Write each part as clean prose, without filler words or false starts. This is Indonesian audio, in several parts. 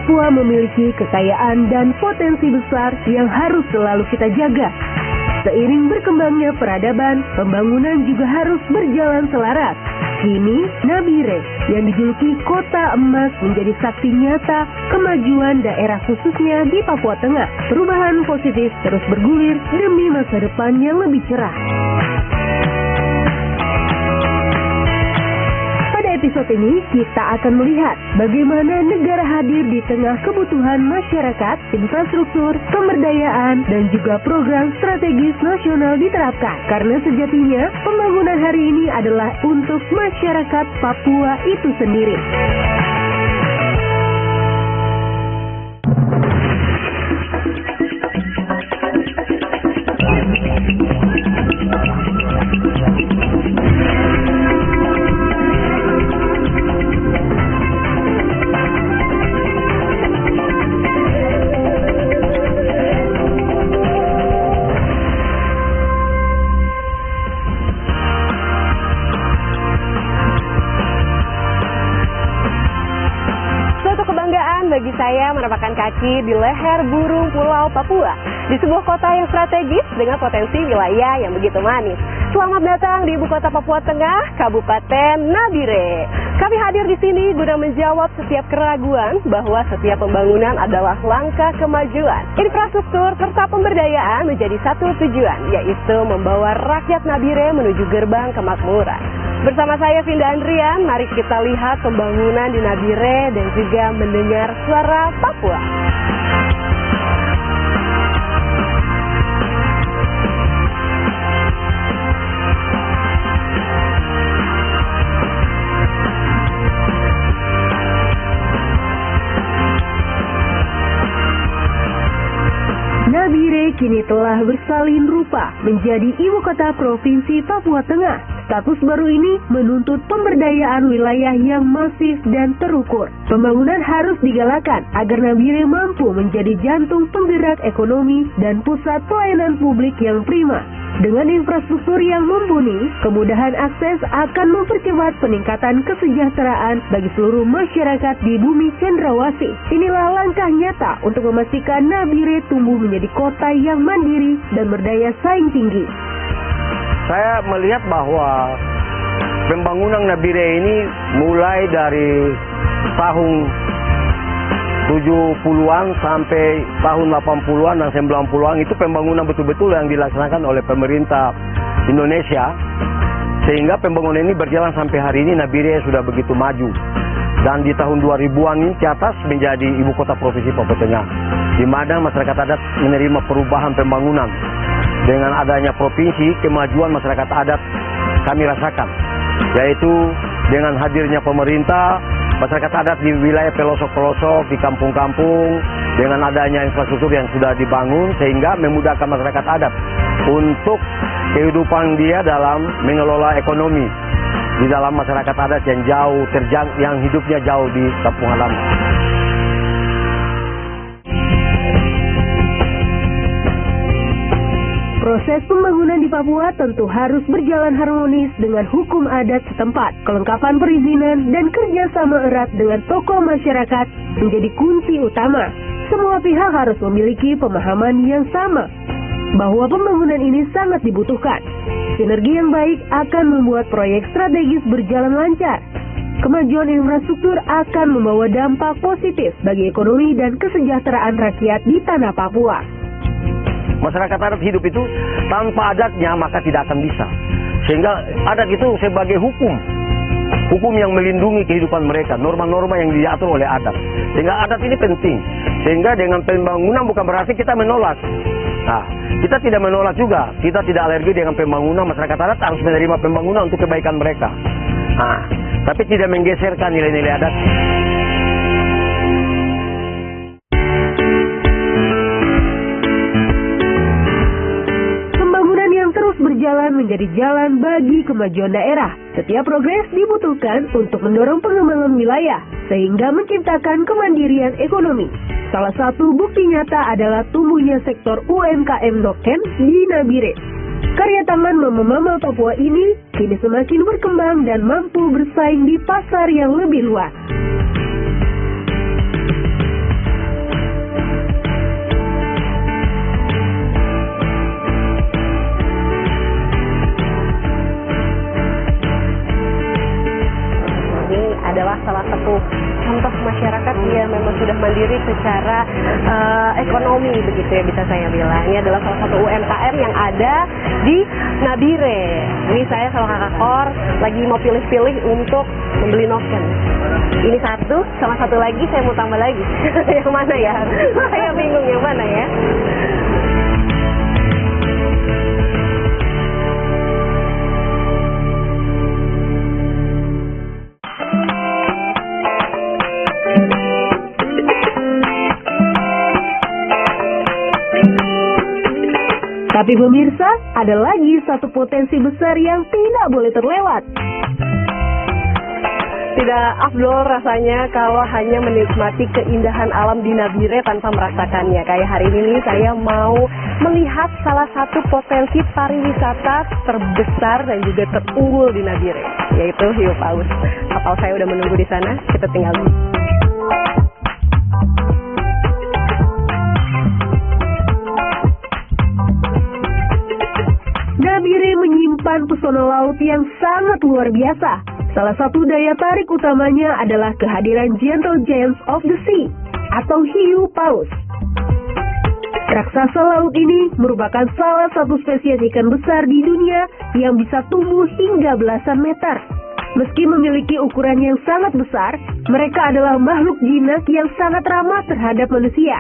Papua memiliki kekayaan dan potensi besar yang harus selalu kita jaga. Seiring berkembangnya peradaban, pembangunan juga harus berjalan selaras. Kini, Nabire yang dijuluki Kota Emas menjadi saksi nyata kemajuan daerah khususnya di Papua Tengah. Perubahan positif terus bergulir demi masa depan yang lebih cerah. Episode ini kita akan melihat bagaimana negara hadir di tengah kebutuhan masyarakat, infrastruktur, pemberdayaan, dan juga program strategis nasional diterapkan. Karena sejatinya pembangunan hari ini adalah untuk masyarakat Papua itu sendiri. Bagi saya menampakkan kaki di leher burung Pulau Papua, di sebuah kota yang strategis dengan potensi wilayah yang begitu manis. Selamat datang di ibu kota Papua Tengah, Kabupaten Nabire. Kami hadir di sini guna menjawab setiap keraguan bahwa setiap pembangunan adalah langkah kemajuan. Infrastruktur serta pemberdayaan menjadi satu tujuan, yaitu membawa rakyat Nabire menuju gerbang kemakmuran. Bersama saya Vinda Andrian, mari kita lihat pembangunan di Nabire dan juga mendengar suara Papua. Nabire kini telah bersalin rupa menjadi ibu kota Provinsi Papua Tengah. Status baru ini menuntut pemberdayaan wilayah yang masif dan terukur. Pembangunan harus digalakan agar Nabire mampu menjadi jantung penggerak ekonomi dan pusat pelayanan publik yang prima. Dengan infrastruktur yang mumpuni, kemudahan akses akan mempercepat peningkatan kesejahteraan bagi seluruh masyarakat di bumi Cendrawasih. Inilah langkah nyata untuk memastikan Nabire tumbuh menjadi kota yang mandiri dan berdaya saing tinggi. Saya melihat bahwa pembangunan Nabire ini mulai dari tahun 70-an sampai tahun 80-an dan 90-an itu pembangunan betul-betul yang dilaksanakan oleh pemerintah Indonesia, sehingga pembangunan ini berjalan sampai hari ini. Nabire sudah begitu maju dan di tahun 2000-an ini ke atas menjadi ibu kota Provinsi Papua Tengah, di mana masyarakat adat menerima perubahan pembangunan. Dengan adanya provinsi, kemajuan masyarakat adat kami rasakan, yaitu dengan hadirnya pemerintah, masyarakat adat di wilayah pelosok-pelosok, di kampung-kampung, dengan adanya infrastruktur yang sudah dibangun, sehingga memudahkan masyarakat adat untuk kehidupan dia dalam mengelola ekonomi di dalam masyarakat adat yang jauh yang hidupnya jauh di kampung halaman. Proses pembangunan di Papua tentu harus berjalan harmonis dengan hukum adat setempat. Kelengkapan perizinan dan kerjasama erat dengan tokoh masyarakat menjadi kunci utama. Semua pihak harus memiliki pemahaman yang sama bahwa pembangunan ini sangat dibutuhkan. Sinergi yang baik akan membuat proyek strategis berjalan lancar. Kemajuan infrastruktur akan membawa dampak positif bagi ekonomi dan kesejahteraan rakyat di tanah Papua. Masyarakat adat hidup itu tanpa adatnya maka tidak akan bisa. Sehingga adat itu sebagai hukum yang melindungi kehidupan mereka, norma-norma yang diatur oleh adat. Sehingga adat ini penting. Sehingga dengan pembangunan bukan berarti kita menolak. Nah, kita tidak menolak juga. Kita tidak alergi dengan pembangunan. Masyarakat adat harus menerima pembangunan untuk kebaikan mereka. Nah, tapi tidak menggeserkan nilai-nilai adat. Berjalan menjadi jalan bagi kemajuan daerah. Setiap progres dibutuhkan untuk mendorong pengembangan wilayah sehingga menciptakan kemandirian ekonomi. Salah satu bukti nyata adalah tumbuhnya sektor UMKM Noken di Nabire. Karya tangan mama-mama Papua ini kini semakin berkembang dan mampu bersaing di pasar yang lebih luas. adalah salah satu contoh masyarakat yang memang sudah mandiri secara ekonomi begitu ya, bisa saya bilang. Ini adalah salah satu UMKM yang ada di Nabire. Ini saya sama Kakak Kor lagi mau pilih-pilih untuk membeli noken. Ini satu, sama satu lagi saya mau tambah lagi. Yang mana ya? Saya bingung yang mana ya. Tapi pemirsa, ada lagi satu potensi besar yang tidak boleh terlewat. Tidak afdol rasanya kalau hanya menikmati keindahan alam di Nabire tanpa merasakannya. Kayak hari ini saya mau melihat salah satu potensi pariwisata terbesar dan juga terunggul di Nabire, yaitu hiu paus. Kapal saya udah menunggu di sana, kita tinggal dulu. Nabire menyimpan pesona laut yang sangat luar biasa. Salah satu daya tarik utamanya adalah kehadiran Gentle Giants of the Sea atau hiu paus. Raksasa laut ini merupakan salah satu spesies ikan besar di dunia yang bisa tumbuh hingga belasan meter. Meski memiliki ukuran yang sangat besar, mereka adalah makhluk jinak yang sangat ramah terhadap manusia.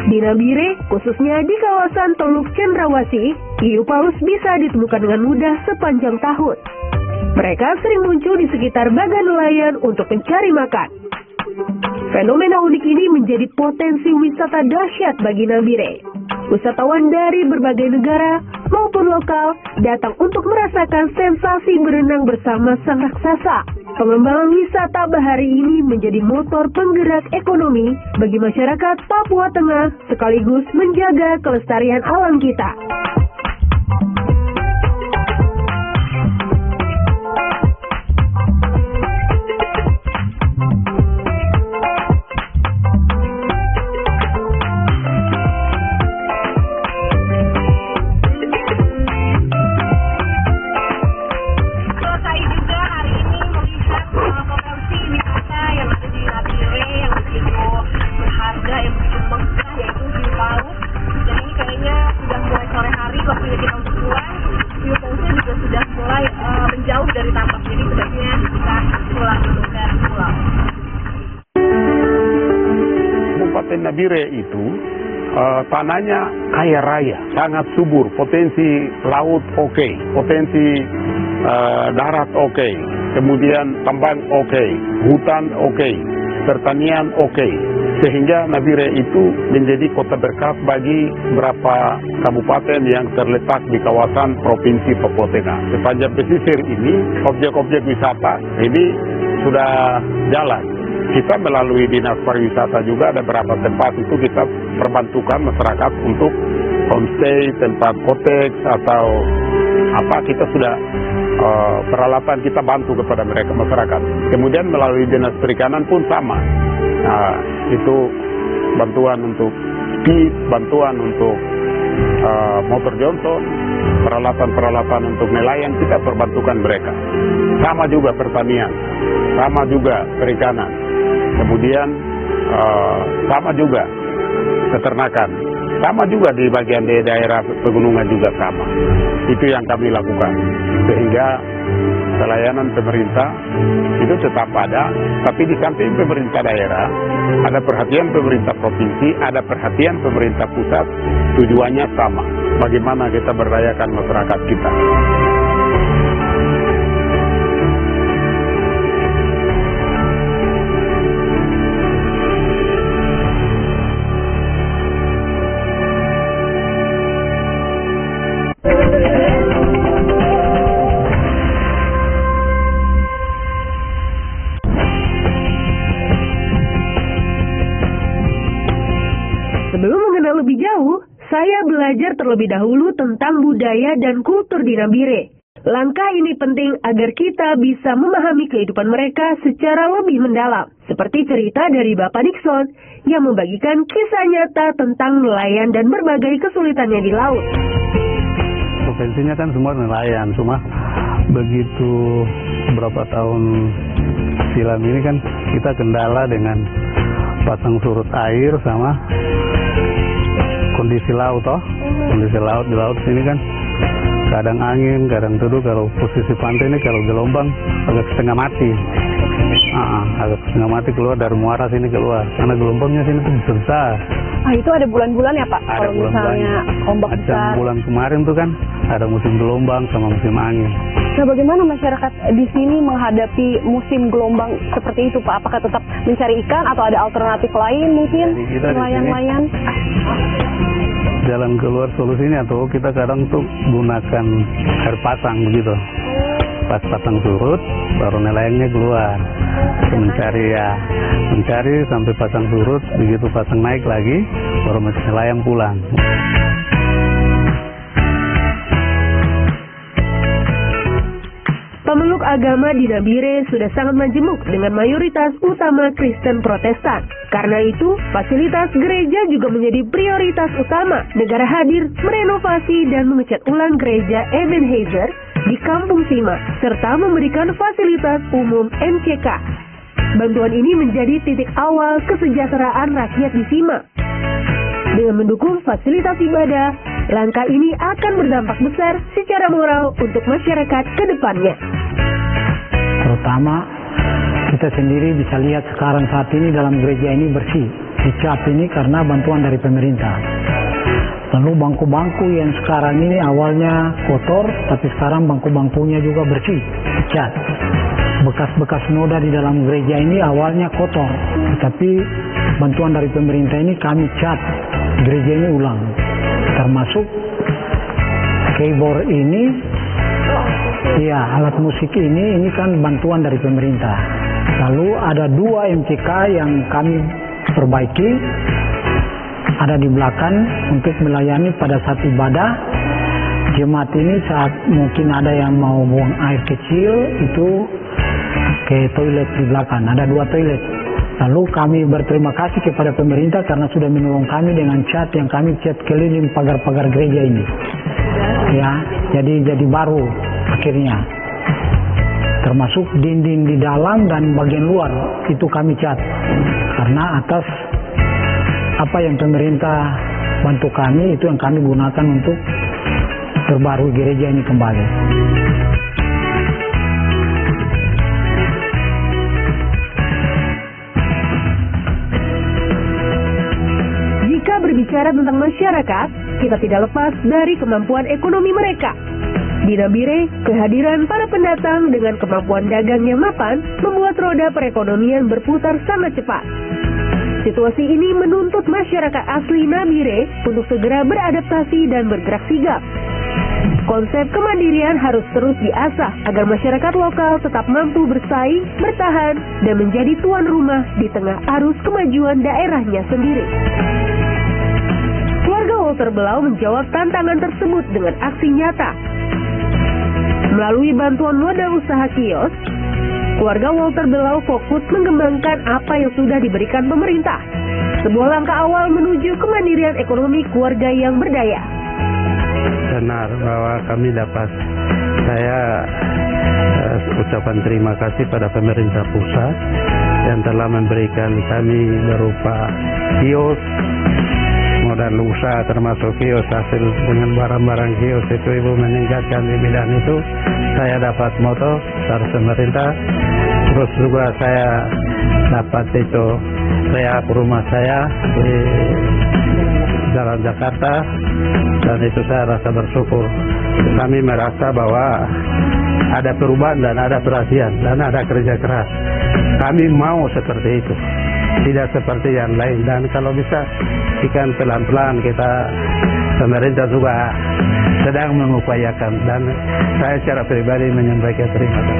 Di Nabire, khususnya di kawasan Teluk Cendrawasih, hiu paus bisa ditemukan dengan mudah sepanjang tahun. Mereka sering muncul di sekitar bagan nelayan untuk mencari makan. Fenomena unik ini menjadi potensi wisata dahsyat bagi Nabire. Wisatawan dari berbagai negara maupun lokal datang untuk merasakan sensasi berenang bersama sang raksasa. Pengembangan wisata bahari ini menjadi motor penggerak ekonomi bagi masyarakat Papua Tengah sekaligus menjaga kelestarian alam kita. Kabupaten Nabire itu tanahnya kaya raya, sangat subur, potensi laut oke, potensi darat oke, kemudian tambang oke, hutan oke, pertanian oke, sehingga Nabire itu menjadi kota berkah bagi beberapa kabupaten yang terletak di kawasan Provinsi Papua Tengah. Sepanjang pesisir ini, objek-objek wisata ini sudah jalan. Kita melalui Dinas Pariwisata juga ada beberapa tempat itu kita perbantukan masyarakat untuk homestay, tempat koteks atau apa, kita sudah peralatan kita bantu kepada mereka masyarakat. Kemudian melalui Dinas Perikanan pun sama. Nah, itu bantuan untuk pit, bantuan untuk motor Johnson, peralatan-peralatan untuk nelayan kita perbantukan mereka. Sama juga pertanian, sama juga perikanan. Kemudian sama juga peternakan, sama juga di bagian daerah pegunungan juga sama. Itu yang kami lakukan, sehingga pelayanan pemerintah itu tetap ada, tapi di samping pemerintah daerah ada perhatian pemerintah provinsi, ada perhatian pemerintah pusat. Tujuannya sama, bagaimana kita berdayakan masyarakat kita. Sebelum mengenal lebih jauh, saya belajar terlebih dahulu tentang budaya dan kultur di Nabire. Langkah ini penting agar kita bisa memahami kehidupan mereka secara lebih mendalam. Seperti cerita dari Bapak Nixon yang membagikan kisah nyata tentang nelayan dan berbagai kesulitannya di laut. Provinsinya kan semua nelayan, cuma begitu berapa tahun silam ini kan kita kendala dengan pasang surut air sama kondisi laut toh. Kondisi laut di laut sini kan kadang angin, kadang teduh. Kalau posisi pantai ini kalau gelombang agak setengah mati. Agak setengah mati keluar dari muara sini keluar. Karena gelombangnya sini tuh besar. Itu ada bulan-bulan ya Pak? Ada Kalau misalnya ombak besar. Bulan kemarin tuh kan ada musim gelombang sama musim angin. Nah, bagaimana masyarakat di sini menghadapi musim gelombang seperti itu Pak? Apakah tetap mencari ikan atau ada alternatif lain mungkin? Jadi kita di Nelayan-nelayan? Jalan keluar solusinya tuh kita kadang tuh gunakan air pasang begitu. Pas pasang surut baru nelayannya keluar mencari sampai pasang surut, begitu pasang naik lagi baru nelayan pulang. Pemeluk agama di Nabire sudah sangat majemuk dengan mayoritas utama Kristen Protestan. Karena itu, fasilitas gereja juga menjadi prioritas utama. Negara hadir merenovasi dan mengecat ulang gereja Ebenezer di Kampung Sima, serta memberikan fasilitas umum MCK. Bantuan ini menjadi titik awal kesejahteraan rakyat di Sima. Dengan mendukung fasilitas ibadah, langkah ini akan berdampak besar secara moral untuk masyarakat ke depannya. Terutama kita sendiri bisa lihat sekarang saat ini dalam gereja ini bersih. Dicat ini karena bantuan dari pemerintah. Lalu bangku-bangku yang sekarang ini awalnya kotor, tapi sekarang bangku-bangkunya juga bersih, dicat. Bekas-bekas noda di dalam gereja ini awalnya kotor, tapi bantuan dari pemerintah ini kami cat gereja ini ulang. Termasuk keyboard ini, ya alat musik ini kan bantuan dari pemerintah. Lalu ada 2 MCK yang kami perbaiki, ada di belakang untuk melayani pada saat ibadah. Jemaat ini saat mungkin ada yang mau buang air kecil itu ke toilet di belakang, ada 2 toilet. Lalu kami berterima kasih kepada pemerintah karena sudah menolong kami dengan cat yang kami cat keliling pagar-pagar gereja ini. Ya, jadi baru akhirnya. Termasuk dinding di dalam dan bagian luar itu kami cat. Karena atas apa yang pemerintah bantu kami itu yang kami gunakan untuk perbarui gereja ini kembali. Jika berbicara tentang masyarakat, kita tidak lepas dari kemampuan ekonomi mereka. Di Nabire, kehadiran para pendatang dengan kemampuan dagang yang mapan membuat roda perekonomian berputar sangat cepat. Situasi ini menuntut masyarakat asli Nabire untuk segera beradaptasi dan bergerak sigap. Konsep kemandirian harus terus diasah agar masyarakat lokal tetap mampu bersaing, bertahan, dan menjadi tuan rumah di tengah arus kemajuan daerahnya sendiri. Keluarga Walter Belau menjawab tantangan tersebut dengan aksi nyata. Melalui bantuan modal usaha kios, keluarga Walter Belau fokus mengembangkan apa yang sudah diberikan pemerintah. Sebuah langkah awal menuju kemandirian ekonomi keluarga yang berdaya. Benar bahwa kami dapat, saya ucapan terima kasih pada pemerintah pusat yang telah memberikan kami berupa kios, modal usaha termasuk kios, hasil dengan barang-barang kios itu Ibu meningkatkan di bidang itu. Saya dapat motor dari pemerintah, terus juga saya dapat itu rehab rumah saya di Jalan Jakarta, dan itu saya rasa bersyukur. Kami merasa bahwa ada perubahan dan ada perhatian dan ada kerja keras. Kami mau seperti itu, tidak seperti yang lain. Dan kalau bisa ikan pelan-pelan, kita pemerintah juga sedang mengupayakan, dan saya secara pribadi menyampaikan terima kasih.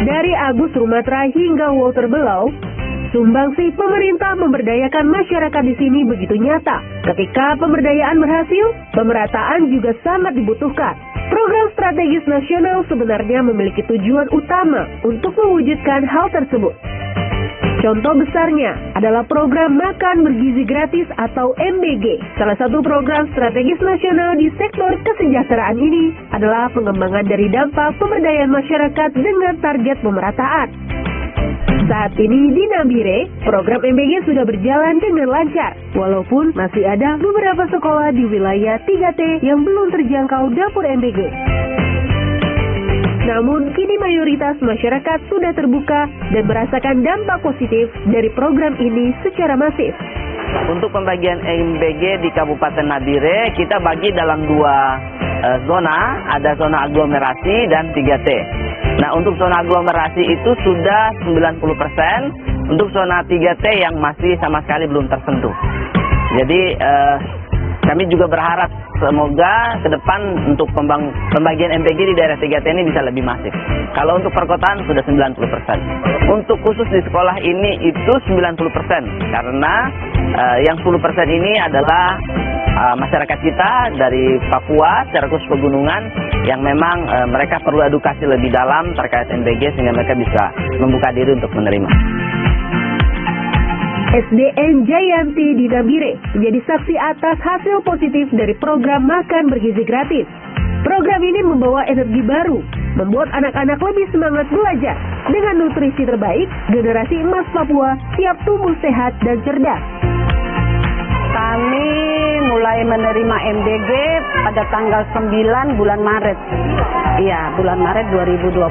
Dari Agus Rumatra hingga Walter Belau, sumbangsih pemerintah memberdayakan masyarakat di sini begitu nyata. Ketika pemberdayaan berhasil, pemerataan juga sangat dibutuhkan. Program strategis nasional sebenarnya memiliki tujuan utama untuk mewujudkan hal tersebut. Contoh besarnya adalah program Makan Bergizi Gratis atau MBG. Salah satu program strategis nasional di sektor kesejahteraan ini adalah pengembangan dari dampak pemberdayaan masyarakat dengan target pemerataan. Saat ini di Nabire, program MBG sudah berjalan dengan lancar, walaupun masih ada beberapa sekolah di wilayah 3T yang belum terjangkau dapur MBG. Namun, kini mayoritas masyarakat sudah terbuka dan merasakan dampak positif dari program ini secara masif. Untuk pembagian MBG di Kabupaten Nabire, kita bagi dalam dua zona, ada zona aglomerasi dan 3T. Nah, untuk zona aglomerasi itu sudah 90%, untuk zona 3T yang masih sama sekali belum tersentuh. Jadi, kami juga berharap semoga ke depan untuk pembagian MBG di daerah 3T ini bisa lebih masif. Kalau untuk perkotaan sudah 90%. Untuk khusus di sekolah ini itu 90%. Karena yang 10% ini adalah masyarakat kita dari Papua secara khusus pegunungan yang memang mereka perlu edukasi lebih dalam terkait MBG sehingga mereka bisa membuka diri untuk menerima. SDN Jayanti di Nabire menjadi saksi atas hasil positif dari program Makan Bergizi Gratis. Program ini membawa energi baru, membuat anak-anak lebih semangat belajar. Dengan nutrisi terbaik, generasi emas Papua siap tumbuh sehat dan cerdas. Kami mulai menerima MBG pada tanggal 9 bulan Maret. Iya, bulan Maret 2026.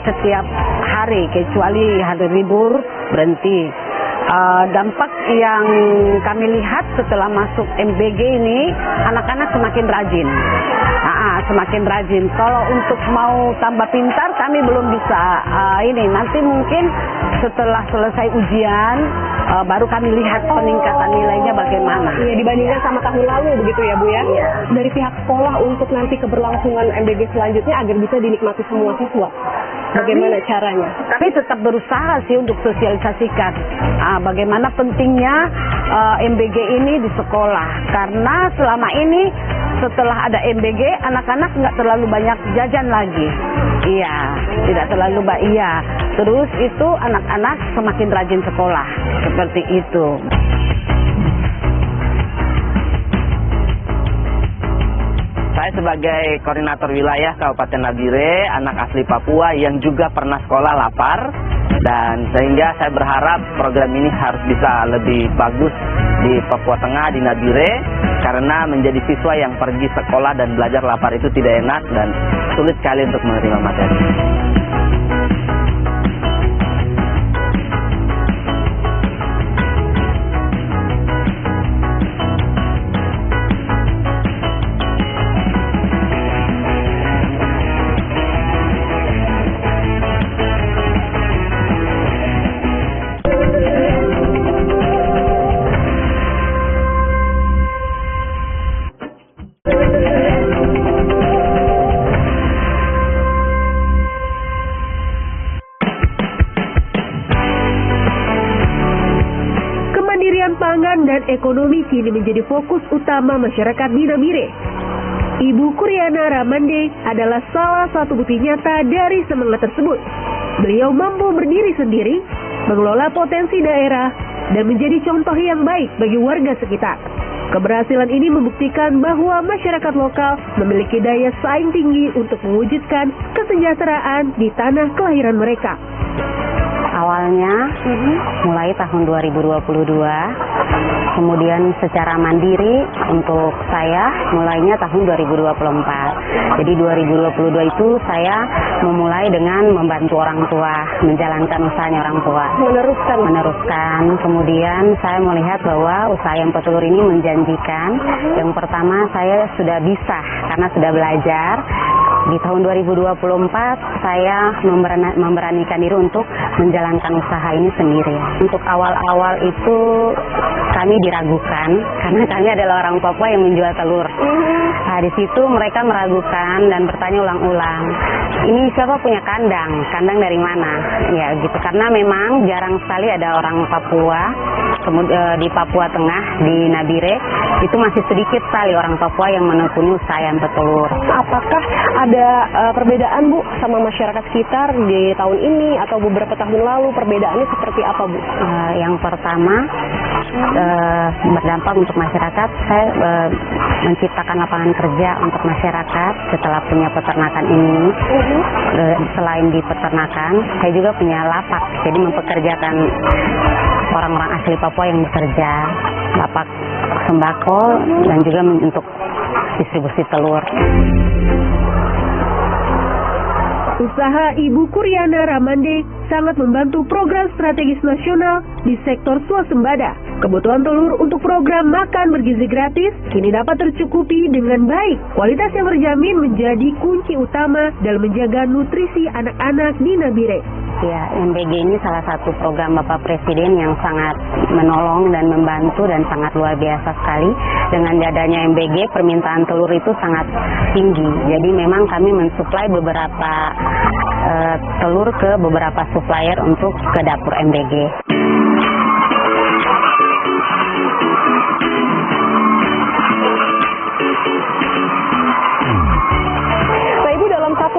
Setiap hari, kecuali hari libur, berhenti. Dampak yang kami lihat setelah masuk MBG ini, anak-anak semakin rajin. Semakin rajin. Kalau untuk mau tambah pintar, kami belum bisa. Nanti mungkin setelah selesai ujian, baru kami lihat peningkatan nilainya bagaimana. Iya, dibandingkan sama tahun lalu begitu ya Bu ya? Iya. Dari pihak sekolah untuk nanti keberlangsungan MBG selanjutnya agar bisa dinikmati semua siswa. Bagaimana caranya? Kami tetap berusaha sih untuk sosialisasikan bagaimana pentingnya MBG ini di sekolah. Karena selama ini setelah ada MBG, anak-anak nggak terlalu banyak jajan lagi. Iya, tidak terlalu banyak. Iya. Terus itu anak-anak semakin rajin sekolah. Seperti itu. Saya sebagai koordinator wilayah Kabupaten Nabire, anak asli Papua yang juga pernah sekolah lapar, dan sehingga saya berharap program ini harus bisa lebih bagus di Papua Tengah, di Nabire, karena menjadi siswa yang pergi sekolah dan belajar lapar itu tidak enak dan sulit sekali untuk menerima materi. Pangan dan ekonomi kini menjadi fokus utama masyarakat di Nabire. Ibu Kuriana Ramande adalah salah satu bukti nyata dari semangat tersebut. Beliau mampu berdiri sendiri, mengelola potensi daerah, dan menjadi contoh yang baik bagi warga sekitar. Keberhasilan ini membuktikan bahwa masyarakat lokal memiliki daya saing tinggi untuk mewujudkan kesejahteraan di tanah kelahiran mereka. Awalnya mulai tahun 2022, kemudian secara mandiri untuk saya mulainya tahun 2024. Jadi 2022 itu saya memulai dengan membantu orang tua, menjalankan usahanya orang tua. Meneruskan. Kemudian saya melihat bahwa usaha ayam petelur ini menjanjikan. Yang pertama saya sudah bisa karena sudah belajar. Di tahun 2024 saya memberanikan diri untuk menjalankan usaha ini sendiri. Untuk awal-awal itu kami diragukan karena kami adalah orang Papua yang menjual telur. Nah, di situ mereka meragukan dan bertanya ulang-ulang. Ini siapa punya kandang? Kandang dari mana? Ya gitu. Karena memang jarang sekali ada orang Papua di Papua Tengah, di Nabire, itu masih sedikit sekali orang Papua yang menekuni usaha ayam petelur. Apakah ada perbedaan Bu sama masyarakat sekitar di tahun ini atau beberapa tahun lalu? Perbedaannya seperti apa Bu? Yang pertama, berdampak untuk masyarakat, saya menciptakan lapangan kerja untuk masyarakat setelah punya peternakan ini. Selain di peternakan, saya juga punya lapak, jadi mempekerjakan orang-orang asli Papua yang bekerja, lapak sembako dan juga untuk distribusi telur. Usaha Ibu Kuryana Ramande sangat membantu program strategis nasional di sektor swasembada. Kebutuhan telur untuk program makan bergizi gratis kini dapat tercukupi dengan baik. Kualitas yang terjamin menjadi kunci utama dalam menjaga nutrisi anak-anak di Nabire. Ya, MBG ini salah satu program Bapak Presiden yang sangat menolong dan membantu dan sangat luar biasa sekali. Dengan adanya MBG, permintaan telur itu sangat tinggi. Jadi memang kami mensuplai beberapa telur ke beberapa supplier untuk ke dapur MBG.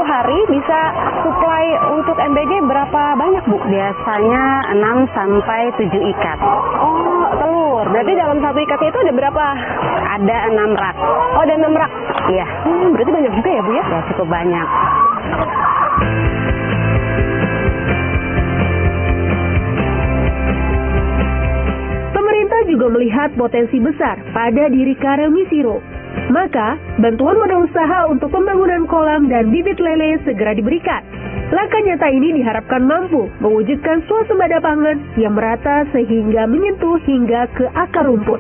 Hari bisa suplai untuk MBG berapa banyak Bu? Biasanya 6 sampai 7 ikat. Oh, telur. Berarti dalam satu ikatnya itu ada berapa? Ada 6 rak. Oh, ada 6 rak? Iya. Berarti banyak juga ya Bu ya? Ya, cukup banyak. Pemerintah juga melihat potensi besar pada diri Karel Misiro. Maka, bantuan modal usaha untuk pembangunan kolam dan bibit lele segera diberikan. Langkah nyata ini diharapkan mampu mewujudkan swasembada pangan yang merata sehingga menyentuh hingga ke akar rumput.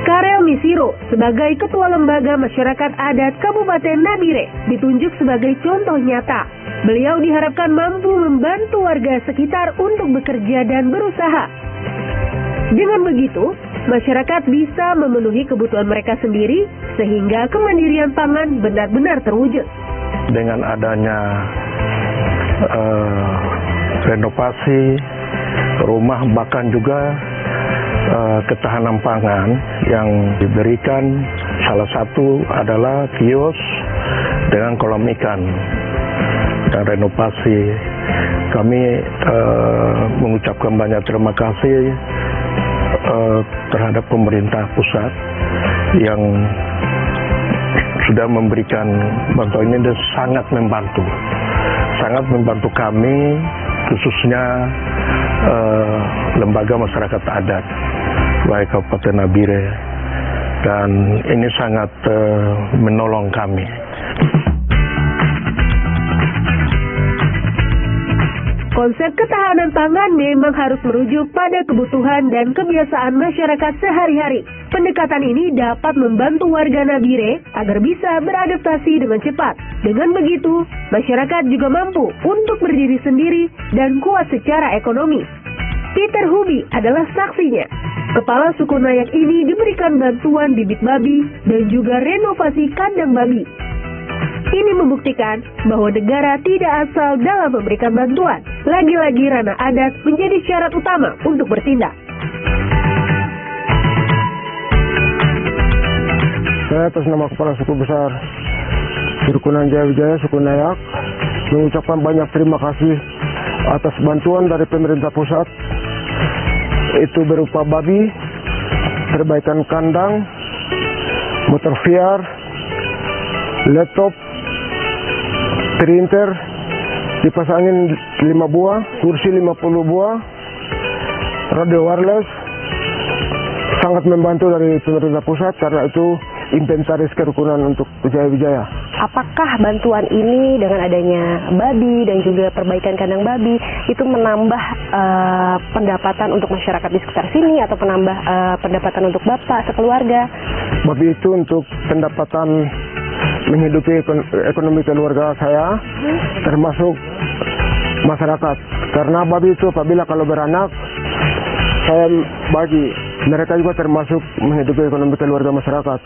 Karel Misiro sebagai Ketua Lembaga Masyarakat Adat Kabupaten Nabire ditunjuk sebagai contoh nyata. Beliau diharapkan mampu membantu warga sekitar untuk bekerja dan berusaha. Dengan begitu, masyarakat bisa memenuhi kebutuhan mereka sendiri sehingga kemandirian pangan benar-benar terwujud. Dengan adanya renovasi rumah, bahkan juga ketahanan pangan yang diberikan, salah satu adalah kios dengan kolam ikan dan renovasi. Kami mengucapkan banyak terima kasih terhadap pemerintah pusat yang sudah memberikan bantuan ini dan sangat membantu kami, khususnya lembaga masyarakat adat baik Kabupaten Nabire, dan ini sangat menolong kami. Konsep ketahanan pangan memang harus merujuk pada kebutuhan dan kebiasaan masyarakat sehari-hari. Pendekatan ini dapat membantu warga Nabire agar bisa beradaptasi dengan cepat. Dengan begitu, masyarakat juga mampu untuk berdiri sendiri dan kuat secara ekonomi. Peter Hubi adalah saksinya. Kepala suku Nayak ini diberikan bantuan bibit babi dan juga renovasi kandang babi. Ini membuktikan bahwa negara tidak asal dalam memberikan bantuan. Lagi-lagi ranah adat menjadi syarat utama untuk bertindak. Saya atas nama Kepala Suku Besar Kerukunan Jaya-Wijaya, Suku Nayak, mengucapkan banyak terima kasih atas bantuan dari pemerintah pusat. Itu berupa babi, perbaikan kandang, motor VR, laptop, printer, kipas angin 5 buah, kursi 50 buah, radio wireless. Sangat membantu dari pemerintah pusat karena itu inventaris kerukunan untuk Jaya-Wijaya. Apakah bantuan ini dengan adanya babi dan juga perbaikan kandang babi itu menambah pendapatan untuk masyarakat di sekitar sini atau menambah pendapatan untuk Bapak sekeluarga? Babi itu untuk pendapatan menghidupi ekonomi keluarga saya, termasuk masyarakat. Karena babi itu apabila kalau beranak, saya bagi. Mereka juga termasuk menghidupi ekonomi keluarga masyarakat.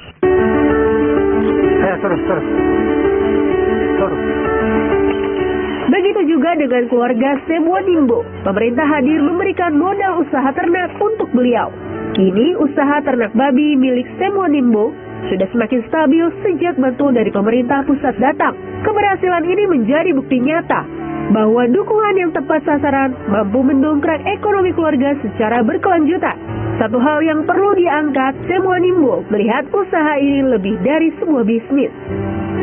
Begitu Begitu juga dengan keluarga Semwanimbo. Pemerintah hadir memberikan modal usaha ternak untuk beliau. Kini usaha ternak babi milik Semwanimbo sudah semakin stabil sejak bantuan dari pemerintah pusat datang. Keberhasilan ini menjadi bukti nyata bahwa dukungan yang tepat sasaran mampu mendongkrak ekonomi keluarga secara berkelanjutan. Satu hal yang perlu diangkat, Semwanimbo melihat usaha ini lebih dari sebuah bisnis.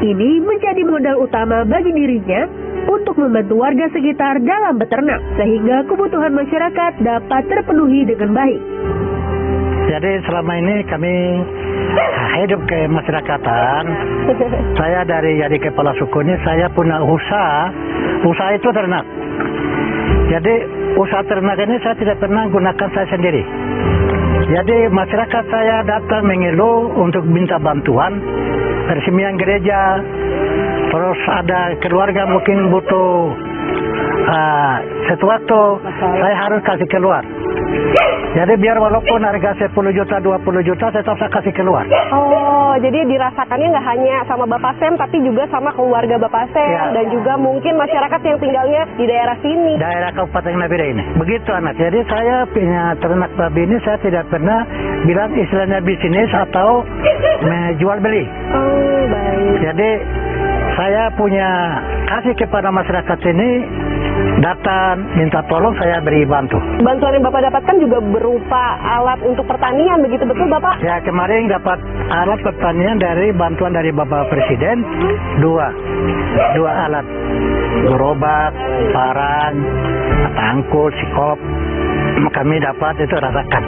Ini menjadi modal utama bagi dirinya untuk membantu warga sekitar dalam beternak, sehingga kebutuhan masyarakat dapat terpenuhi dengan baik. Jadi selama ini kami hidup ke masyarakatan. Saya jadi kepala suku ini, saya punya usaha itu ternak. Jadi usaha ternak ini saya tidak pernah gunakan saya sendiri. Jadi masyarakat saya datang mengeluh untuk minta bantuan, peresmian gereja, terus ada keluarga mungkin butuh sesuatu, saya harus kasih keluar. Jadi biar walaupun harga 10 juta, 20 juta, saya tetap kasih keluar. Oh, jadi dirasakannya nggak hanya sama Bapak Sem, tapi juga sama keluarga Bapak Sem, ya. Dan juga mungkin masyarakat yang tinggalnya di daerah sini. Daerah Kabupaten Nabire ini. Begitu anak. Jadi saya punya ternak babi ini, saya tidak pernah bilang istilahnya bisnis atau menjual beli. Oh, baik. Jadi saya punya kasih kepada masyarakat ini, datang minta tolong, saya beri bantu. Bantuan yang Bapak dapatkan juga berupa alat untuk pertanian, begitu betul Bapak? Ya, kemarin dapat alat pertanian dari bantuan dari Bapak Presiden, dua alat, gerobak, parang, tangkul, sikop, kami dapat itu rasakan.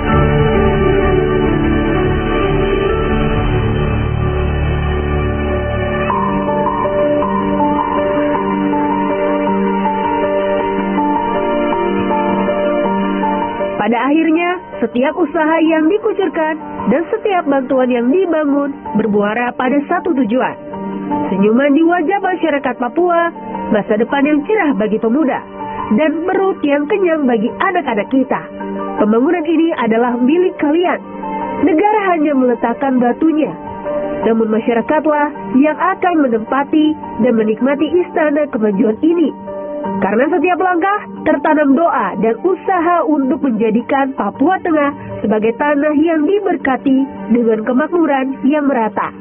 Pada akhirnya, setiap usaha yang dikucurkan dan setiap bantuan yang dibangun bermuara pada satu tujuan. Senyuman di wajah masyarakat Papua, masa depan yang cerah bagi pemuda, dan perut yang kenyang bagi anak-anak kita. Pembangunan ini adalah milik kalian. Negara hanya meletakkan batunya, namun masyarakatlah yang akan menempati dan menikmati istana kemajuan ini. Karena setiap langkah tertanam doa dan usaha untuk menjadikan Papua Tengah sebagai tanah yang diberkati dengan kemakmuran yang merata.